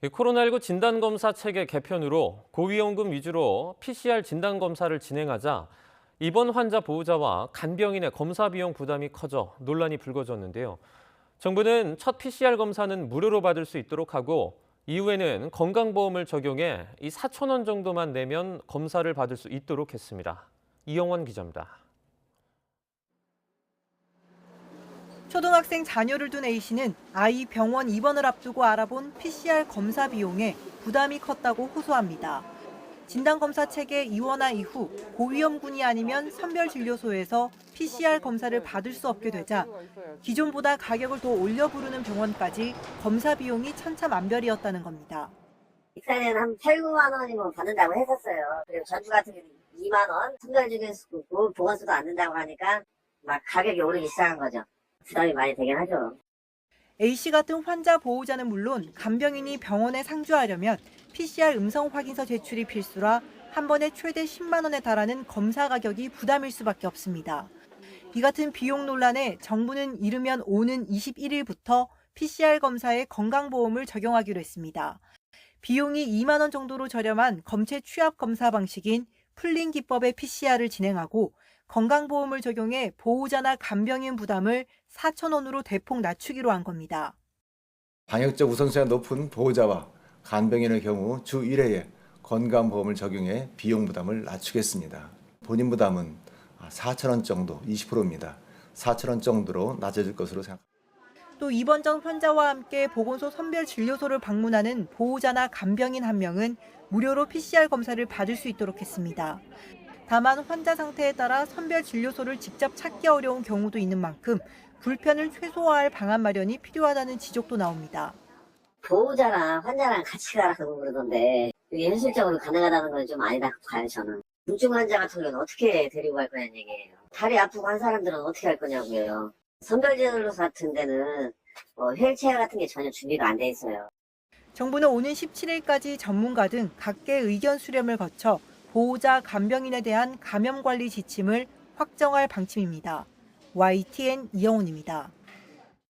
코로나19 진단검사 체계 개편으로 고위험군 위주로 PCR 진단검사를 진행하자 입원 환자 보호자와 간병인의 검사 비용 부담이 커져 논란이 불거졌는데요. 정부는 첫 PCR 검사는 무료로 받을 수 있도록 하고 이후에는 건강보험을 적용해 이 4천 원 정도만 내면 검사를 받을 수 있도록 했습니다. 이영원 기자입니다. 초등학생 자녀를 둔 A씨는 아이 병원 입원을 앞두고 알아본 PCR 검사 비용에 부담이 컸다고 호소합니다. 진단검사 체계 이원화 이후 고위험군이 아니면 선별진료소에서 PCR 검사를 받을 수 없게 되자 기존보다 가격을 더 올려 부르는 병원까지 검사 비용이 천차만별이었다는 겁니다. 입사는 한 8, 9만 원이면 받는다고 했었어요. 그리고 전주 같은 경우는 2만 원, 선별진료소 보건소도 안 된다고 하니까 막 가격이 오르기 시작한 거죠. 부담이 많이 되긴 하죠. A씨 같은 환자 보호자는 물론 간병인이 병원에 상주하려면 PCR 음성 확인서 제출이 필수라 한 번에 최대 10만 원에 달하는 검사 가격이 부담일 수밖에 없습니다. 이 같은 비용 논란에 정부는 이르면 오는 21일부터 PCR 검사에 건강보험을 적용하기로 했습니다. 비용이 2만 원 정도로 저렴한 검체 취합 검사 방식인 풀링 기법의 PCR을 진행하고 건강보험을 적용해 보호자나 간병인 부담을 4천 원으로 대폭 낮추기로 한 겁니다. 방역적 우선순위가 높은 보호자와 간병인의 경우 주 1회에 건강보험을 적용해 비용 부담을 낮추겠습니다. 본인 부담은 4천 원 정도, 20%입니다. 4천 원 정도로 낮아질 것으로 생각합니다. 또 입원 전 환자와 함께 보건소 선별진료소를 방문하는 보호자나 간병인 한 명은 무료로 PCR 검사를 받을 수 있도록 했습니다. 다만 환자 상태에 따라 선별진료소를 직접 찾기 어려운 경우도 있는 만큼 불편을 최소화할 방안 마련이 필요하다는 지적도 나옵니다. 보호자랑 환자랑 같이 가라고 그러던데 그게 현실적으로 가능하다는 건 좀 아니다고 봐요, 저는. 중증 환자 같은 경우는 어떻게 데리고 갈 거냐는 얘기예요. 다리 아프고 한 사람들은 어떻게 할 거냐고요. 선별진료소 같은 데는 휠체어 같은 게 전혀 준비가 안 돼 있어요. 정부는 오는 17일까지 전문가 등 각계 의견 수렴을 거쳐 보호자, 간병인에 대한 감염 관리 지침을 확정할 방침입니다. YTN 이영훈입니다.